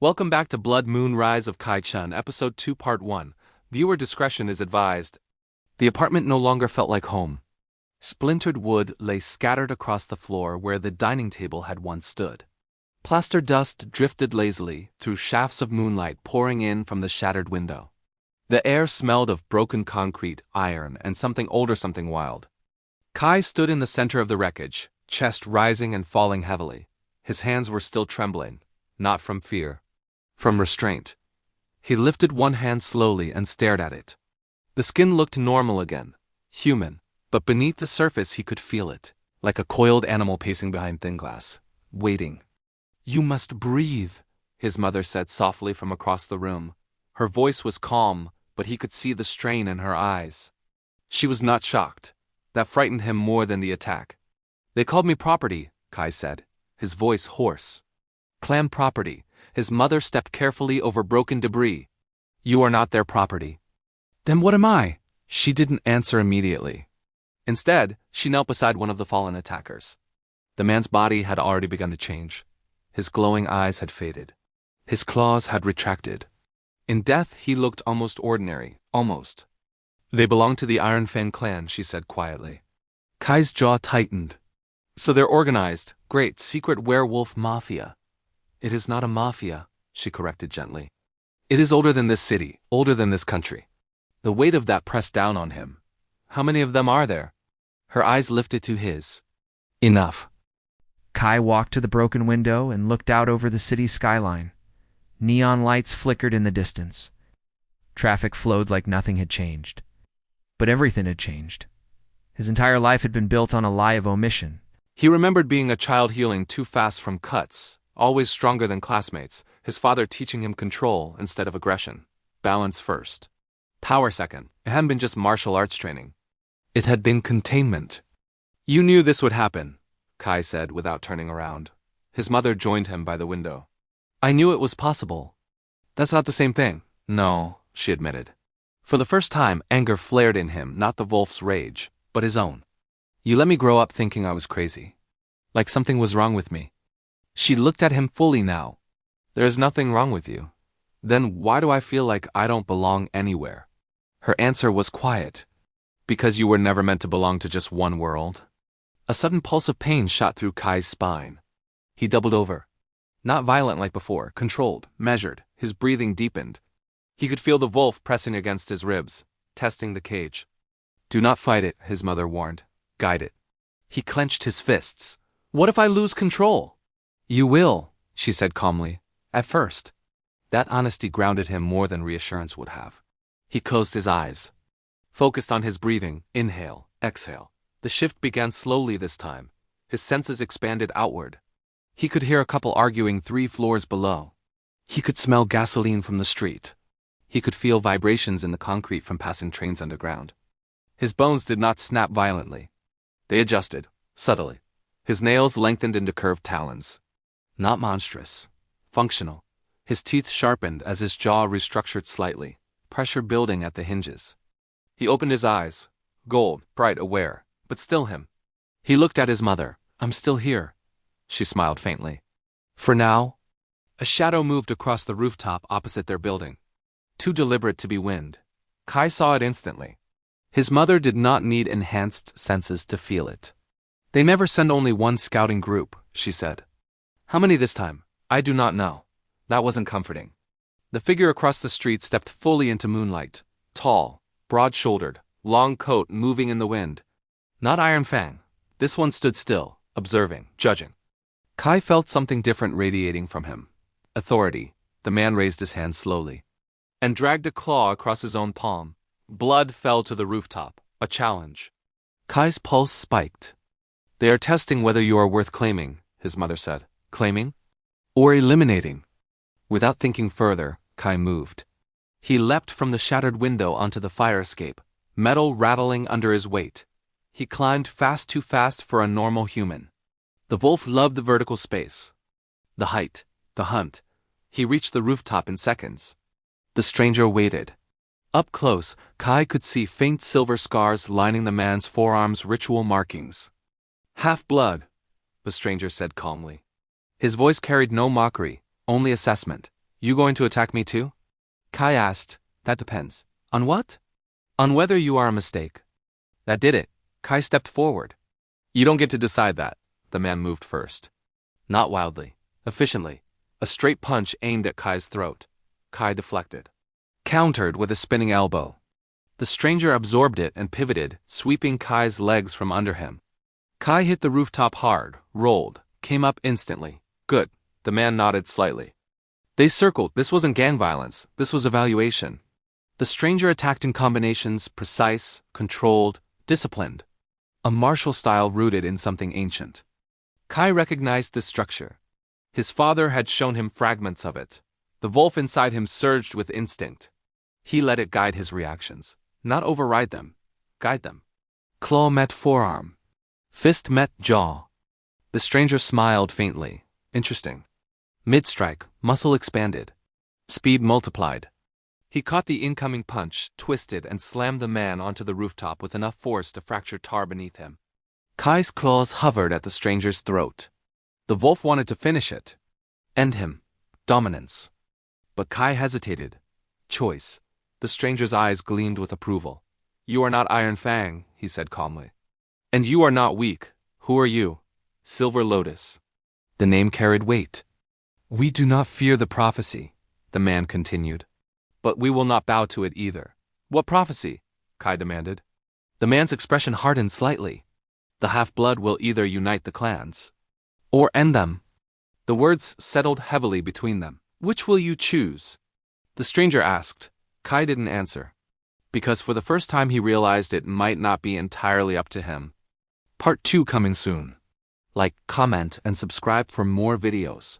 Welcome back to Blood Moon Rise of Kai Chen, Episode 2 Part 1. Viewer discretion is advised. The apartment no longer felt like home. Splintered wood lay scattered across the floor where the dining table had once stood. Plaster dust drifted lazily through shafts of moonlight pouring in from the shattered window. The air smelled of broken concrete, iron, and something old or something wild. Kai stood in the center of the wreckage, chest rising and falling heavily. His hands were still trembling, not from fear, from restraint. He lifted one hand slowly and stared at it. The skin looked normal again, human, but beneath the surface he could feel it, like a coiled animal pacing behind thin glass, waiting. "You must breathe," his mother said softly from across the room. Her voice was calm, but he could see the strain in her eyes. She was not shocked. That frightened him more than the attack. "They called me property," Kai said, his voice hoarse. "Clan property." His mother stepped carefully over broken debris. "You are not their property." "Then what am I?" She didn't answer immediately. Instead, she knelt beside one of the fallen attackers. The man's body had already begun to change. His glowing eyes had faded. His claws had retracted. In death, he looked almost ordinary, almost. "They belong to the Iron Fang clan," she said quietly. Kai's jaw tightened. "So they're organized, great, secret werewolf mafia." "It is not a mafia," she corrected gently. "It is older than this city, older than this country." The weight of that pressed down on him. "How many of them are there?" Her eyes lifted to his. "Enough." Kai walked to the broken window and looked out over the city's skyline. Neon lights flickered in the distance. Traffic flowed like nothing had changed. But everything had changed. His entire life had been built on a lie of omission. He remembered being a child healing too fast from cuts, always stronger than classmates, his father teaching him control instead of aggression. Balance first. Power second. It hadn't been just martial arts training. It had been containment. "You knew this would happen," Kai said without turning around. His mother joined him by the window. "I knew it was possible." "That's not the same thing." "No," she admitted. For the first time, anger flared in him, not the wolf's rage, but his own. "You let me grow up thinking I was crazy. Like something was wrong with me." She looked at him fully now. "There is nothing wrong with you. Then why do I feel like I don't belong anywhere?" Her answer was quiet. "Because you were never meant to belong to just one world." A sudden pulse of pain shot through Kai's spine. He doubled over. Not violent like before, controlled, measured, his breathing deepened. He could feel the wolf pressing against his ribs, testing the cage. "Do not fight it," his mother warned. "Guide it." He clenched his fists. "What if I lose control?" "You will," she said calmly. "At first." That honesty grounded him more than reassurance would have. He closed his eyes, focused on his breathing, inhale, exhale. The shift began slowly this time. His senses expanded outward. He could hear a couple arguing 3 floors below. He could smell gasoline from the street. He could feel vibrations in the concrete from passing trains underground. His bones did not snap violently. They adjusted, subtly. His nails lengthened into curved talons. Not monstrous. Functional. His teeth sharpened as his jaw restructured slightly, pressure building at the hinges. He opened his eyes, gold, bright, aware, but still him. He looked at his mother. "I'm still here." She smiled faintly. "For now." A shadow moved across the rooftop opposite their building. Too deliberate to be wind. Kai saw it instantly. His mother did not need enhanced senses to feel it. "They never send only one scouting group," she said. "How many this time? I do not know." That wasn't comforting. The figure across the street stepped fully into moonlight. Tall, broad-shouldered, long coat moving in the wind. Not Iron Fang. This one stood still, observing, judging. Kai felt something different radiating from him. Authority. The man raised his hand slowly and dragged a claw across his own palm. Blood fell to the rooftop. A challenge. Kai's pulse spiked. "They are testing whether you are worth claiming," his mother said. "Claiming? Or eliminating?" Without thinking further, Kai moved. He leapt from the shattered window onto the fire escape, metal rattling under his weight. He climbed too fast for a normal human. The wolf loved the vertical space. The height, the hunt. He reached the rooftop in seconds. The stranger waited. Up close, Kai could see faint silver scars lining the man's forearms, ritual markings. "Half-blood," the stranger said calmly. His voice carried no mockery, only assessment. You going to attack me too? Kai asked. That depends. On what? On whether you are a mistake. That did it. Kai stepped forward. You don't get to decide that. The man moved first. Not wildly. Efficiently. A straight punch aimed at Kai's throat. Kai deflected. Countered with a spinning elbow. The stranger absorbed it and pivoted, sweeping Kai's legs from under him. Kai hit the rooftop hard, rolled, came up instantly. Good. The man nodded slightly. They circled. This wasn't gang violence. This was evaluation. The stranger attacked in combinations, precise, controlled, disciplined. A martial style rooted in something ancient. Kai recognized this structure. His father had shown him fragments of it. The wolf inside him surged with instinct. He let it guide his reactions. Not override them. Guide them. Claw met forearm. Fist met jaw. The stranger smiled faintly. Interesting. Mid-strike, muscle expanded. Speed multiplied. He caught the incoming punch, twisted, and slammed the man onto the rooftop with enough force to fracture tar beneath him. Kai's claws hovered at the stranger's throat. The wolf wanted to finish it. End him. Dominance. But Kai hesitated. Choice. The stranger's eyes gleamed with approval. You are not Iron Fang, he said calmly. And you are not weak. Who are you? Silver Lotus. The name carried weight. We do not fear the prophecy, the man continued. But we will not bow to it either. What prophecy? Kai demanded. The man's expression hardened slightly. The half-blood will either unite the clans or end them. The words settled heavily between them. Which will you choose? The stranger asked. Kai didn't answer. Because for the first time he realized it might not be entirely up to him. Part 2 coming soon. Like, comment, and subscribe for more videos.